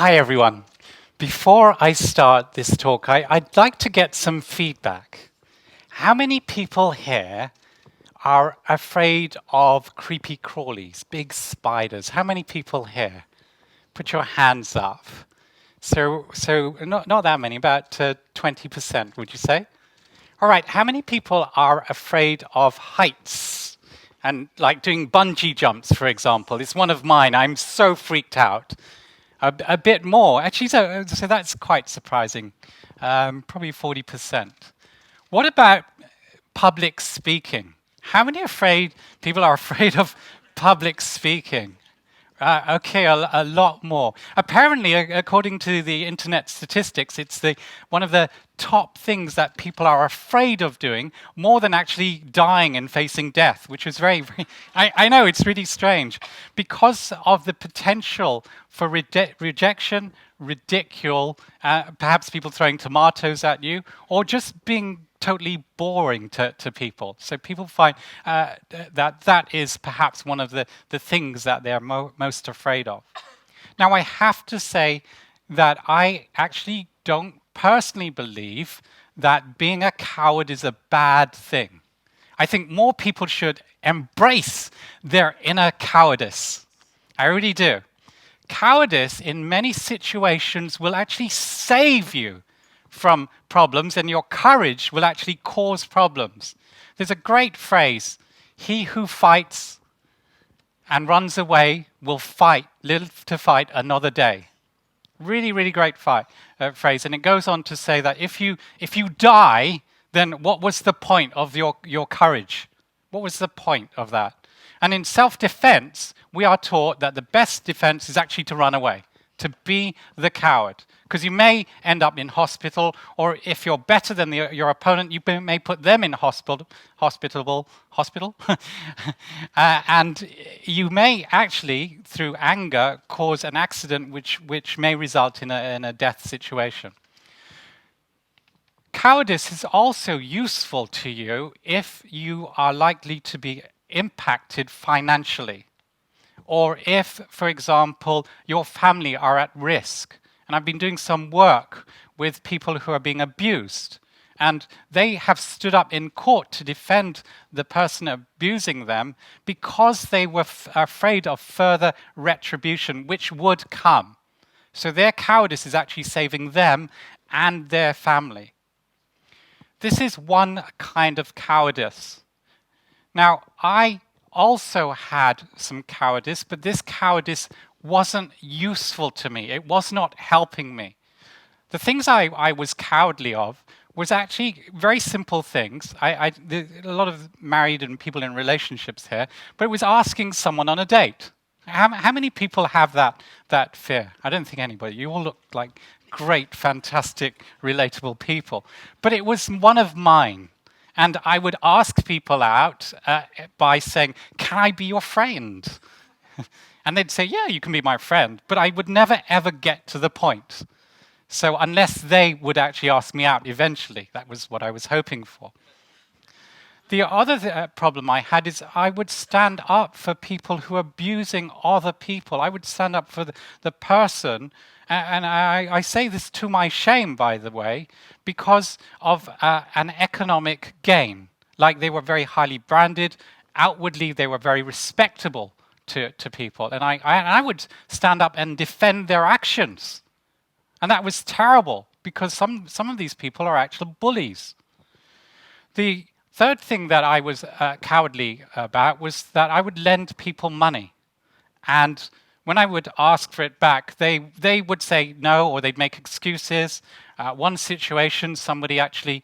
Hi, everyone. Before I start this talk, I'd like to get some feedback. How many people here are afraid of creepy crawlies, big spiders? How many people here? Put your hands up. So not that many, about 20%, would you say? All right, how many people are afraid of heights? And like doing bungee jumps, for example. It's one of mine. I'm so freaked out. A bit more. Actually, so that's quite surprising. Probably 40%. What about public speaking? How many people are afraid of public speaking? Okay, a lot more. Apparently, according to the internet statistics, it's one of the top things that people are afraid of doing more than actually dying and facing death, which is very I know, it's really strange. Because of the potential for rejection, ridicule, perhaps people throwing tomatoes at you, or just being totally boring to people. So people find that is perhaps one of the things that they're most afraid of. Now, I have to say that I actually don't personally believe that being a coward is a bad thing. I think more people should embrace their inner cowardice. I really do. Cowardice in many situations will actually save you from problems, and your courage will actually cause problems. There's a great phrase, he who fights and runs away will live to fight another day. Really, really great phrase. And it goes on to say that if you die, then what was the point of your courage? What was the point of that? And in self-defense, we are taught that the best defense is actually to run away, to be the coward. Because you may end up in hospital, or if you're better than your opponent, you may put them in hospital, and you may actually, through anger, cause an accident which may result in a death situation. Cowardice is also useful to you if you are likely to be impacted financially, or if, for example, your family are at risk. And I've been doing some work with people who are being abused, and they have stood up in court to defend the person abusing them because they were afraid of further retribution, which would come. So their cowardice is actually saving them and their family. This is one kind of cowardice. Now, I also had some cowardice, but this cowardice wasn't useful to me. It was not helping me. The things I was cowardly of was actually very simple things. A lot of married and people in relationships here, but it was asking someone on a date. How many people have that fear? I don't think anybody. You all look like great, fantastic, relatable people. But it was one of mine. And I would ask people out by saying, "Can I be your friend?" And they'd say, "Yeah, you can be my friend." But I would never, ever get to the point. So unless they would actually ask me out eventually, that was what I was hoping for. The other problem I had is I would stand up for people who are abusing other people. I would stand up for the person, and I say this to my shame, by the way, because of an economic gain. Like they were very highly branded. Outwardly, they were very respectable to people. And I would stand up and defend their actions. And that was terrible, because some of these people are actual bullies. The third thing that I was cowardly about was that I would lend people money. And when I would ask for it back, they would say no, or they'd make excuses. One situation, somebody actually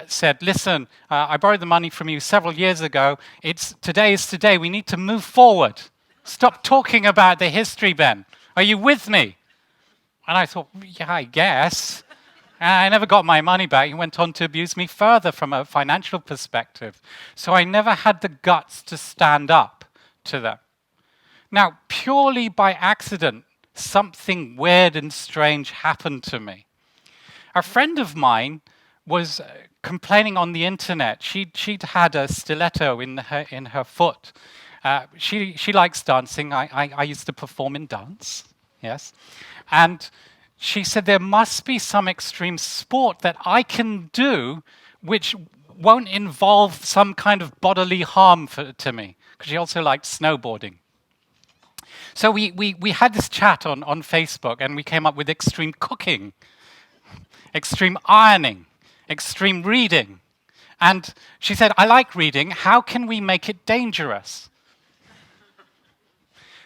said, "Listen, I borrowed the money from you several years ago. Today is today. We need to move forward. Stop talking about the history, Ben. Are you with me?" And I thought, yeah, I guess. And I never got my money back. He went on to abuse me further from a financial perspective. So I never had the guts to stand up to them. Now, purely by accident, something weird and strange happened to me. A friend of mine was complaining on the internet. She'd had a stiletto in her foot. She likes dancing. I used to perform in dance. Yes. And she said, there must be some extreme sport that I can do which won't involve some kind of bodily harm to me. Because she also liked snowboarding. So we had this chat on Facebook, and we came up with extreme cooking, extreme ironing, extreme reading. And she said, I like reading. How can we make it dangerous?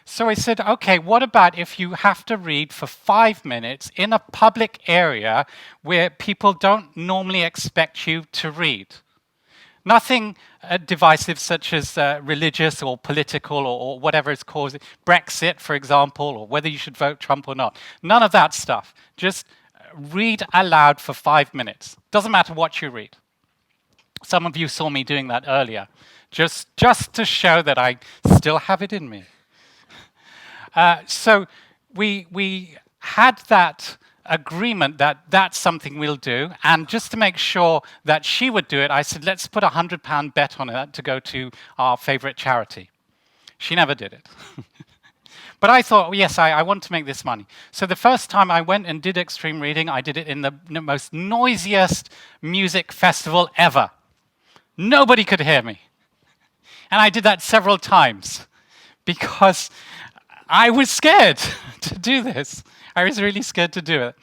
So I said, okay, what about if you have to read for 5 minutes in a public area where people don't normally expect you to read? Nothing divisive such as religious or political or whatever it's called, Brexit, for example, or whether you should vote Trump or not. None of that stuff. Just read aloud for 5 minutes. Doesn't matter what you read. Some of you saw me doing that earlier, just to show that I still have it in me. So we had that agreement that that's something we'll do. And just to make sure that she would do it, I said, let's put a £100 bet on it to go to our favorite charity. She never did it. But I thought, yes, I want to make this money. So the first time I went and did extreme reading, I did it in the most noisiest music festival ever. Nobody could hear me. And I did that several times because I was scared to do this. I was really scared to do it.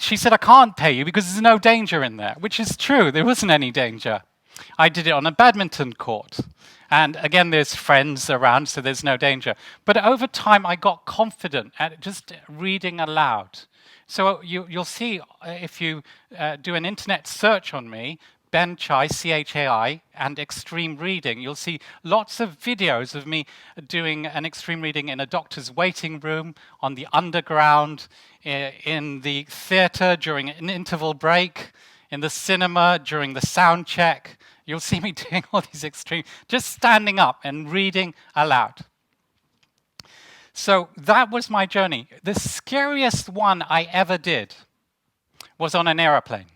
She said, I can't pay you because there's no danger in there, which is true. There wasn't any danger. I did it on a badminton court. And again, there's friends around, so there's no danger. But over time, I got confident at just reading aloud. So you'll see if you do an internet search on me, Ben Chai, C-H-A-I, and extreme reading, you'll see lots of videos of me doing an extreme reading in a doctor's waiting room, on the underground, in the theatre during an interval break, in the cinema during the sound check. You'll see me doing all these extreme, just standing up and reading aloud. So that was my journey. The scariest one I ever did was on an aeroplane.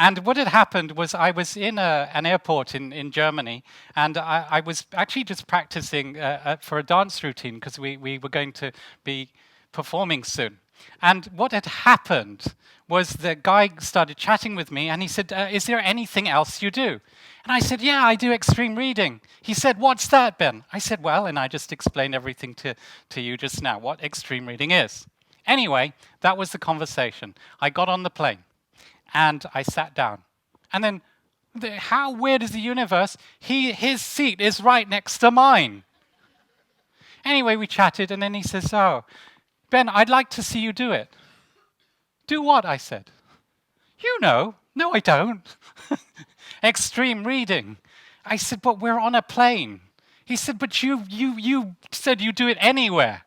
And what had happened was I was in an airport in Germany, and I was actually just practicing for a dance routine because we were going to be performing soon. And what had happened was the guy started chatting with me, and he said, is there anything else you do? And I said, yeah, I do extreme reading. He said, what's that, Ben? I said, well, and I just explained everything to you just now, what extreme reading is. Anyway, that was the conversation. I got on the plane. And I sat down. And then, how weird is the universe? His seat is right next to mine. Anyway, we chatted, and then he says, oh, Ben, I'd like to see you do it. Do what? I said. You know. No, I don't. Extreme reading. I said, but we're on a plane. He said, but you said you do it anywhere.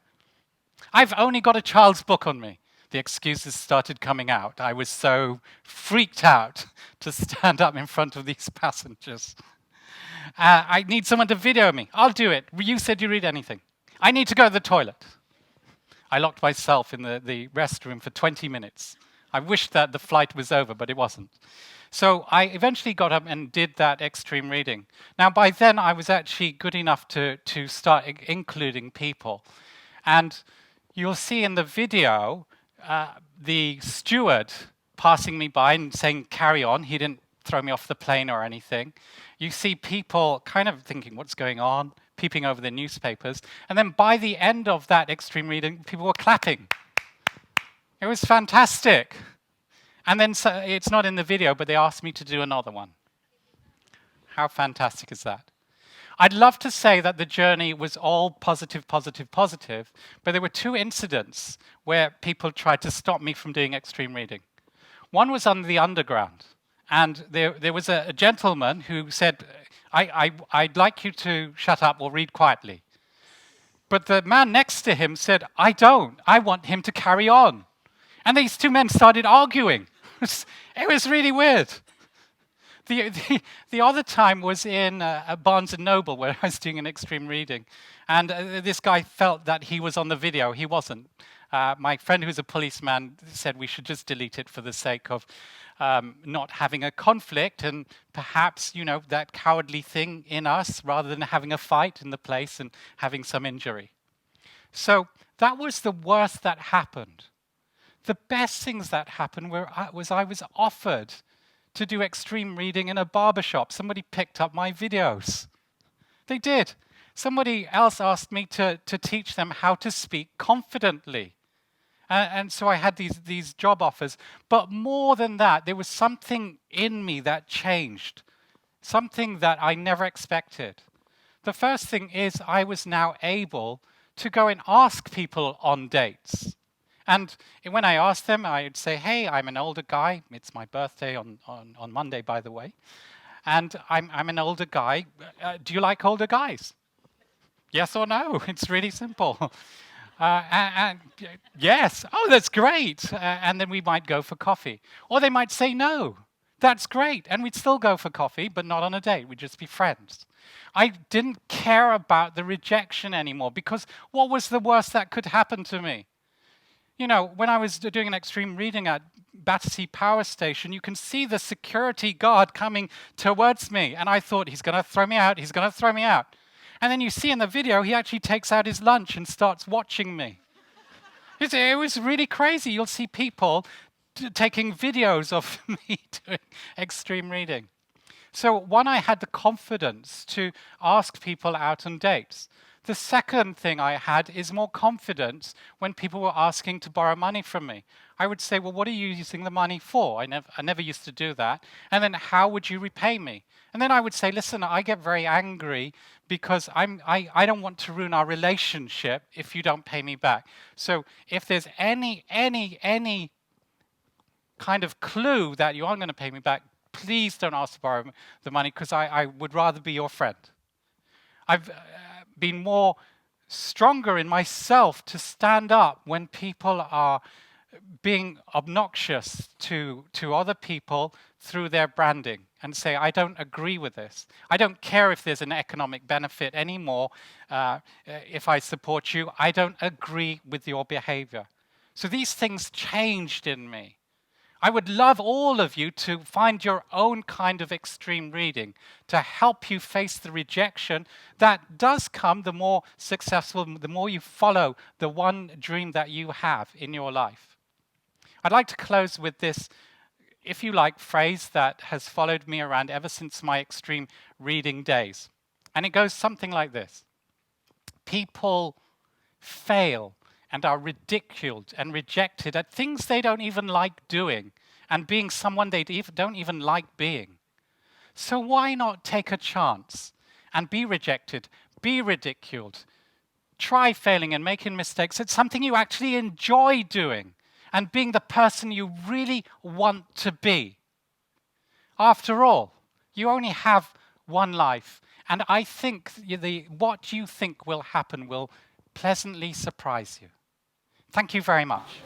I've only got a child's book on me. The excuses started coming out. I was so freaked out to stand up in front of these passengers. I need someone to video me. I'll do it. You said you read anything. I need to go to the toilet. I locked myself in the restroom for 20 minutes. I wished that the flight was over, but it wasn't. So I eventually got up and did that extreme reading. Now, by then, I was actually good enough to start including people. And you'll see in the video, the steward passing me by and saying, carry on. He didn't throw me off the plane or anything. You see people kind of thinking, what's going on? Peeping over the newspapers. And then by the end of that extreme reading, people were clapping. It was fantastic. And then it's not in the video, but they asked me to do another one. How fantastic is that? I'd love to say that the journey was all positive, positive, positive, but there were two incidents where people tried to stop me from doing extreme reading. One was on the underground, and there was a gentleman who said, I'd like you to shut up or read quietly. But the man next to him said, I don't. I want him to carry on. And these two men started arguing. It was really weird. The other time was in Barnes & Noble, where I was doing an extreme reading. And this guy felt that he was on the video. He wasn't. My friend who's a policeman said we should just delete it for the sake of not having a conflict and perhaps, that cowardly thing in us rather than having a fight in the place and having some injury. So that was the worst that happened. The best things that happened was I was offered to do extreme reading in a barbershop. Somebody picked up my videos. They did. Somebody else asked me to teach them how to speak confidently. And so I had these job offers. But more than that, there was something in me that changed, something that I never expected. The first thing is I was now able to go and ask people on dates. And when I asked them, I'd say, hey, I'm an older guy. It's my birthday on Monday, by the way. And I'm an older guy. Do you like older guys? Yes or no? It's really simple. And yes, oh, that's great. And then we might go for coffee. Or they might say no. That's great. And we'd still go for coffee, but not on a date. We'd just be friends. I didn't care about the rejection anymore because what was the worst that could happen to me? You know, when I was doing an extreme reading at Battersea Power Station, you can see the security guard coming towards me. And I thought, he's going to throw me out. He's going to throw me out. And then you see in the video, he actually takes out his lunch and starts watching me. It was really crazy. You'll see people taking videos of me doing extreme reading. So one, I had the confidence to ask people out on dates. The second thing I had is more confidence when people were asking to borrow money from me. I would say, well, what are you using the money for? I never used to do that. And then how would you repay me? And then I would say, listen, I get very angry because I don't want to ruin our relationship if you don't pay me back. So if there's any kind of clue that you aren't going to pay me back, please don't ask to borrow the money because I would rather be your friend. I've been more stronger in myself to stand up when people are being obnoxious to other people through their branding and say, I don't agree with this. I don't care if there's an economic benefit anymore if I support you. I don't agree with your behavior. So these things changed in me. I would love all of you to find your own kind of extreme reading to help you face the rejection that does come the more successful, the more you follow the one dream that you have in your life. I'd like to close with this, if you like, phrase that has followed me around ever since my extreme reading days. And it goes something like this. People fail and are ridiculed and rejected at things they don't even like doing and being someone they don't even like being. So why not take a chance and be rejected, be ridiculed, try failing and making mistakes at something you actually enjoy doing and being the person you really want to be. After all, you only have one life, and I think what you think will happen will pleasantly surprise you. Thank you very much.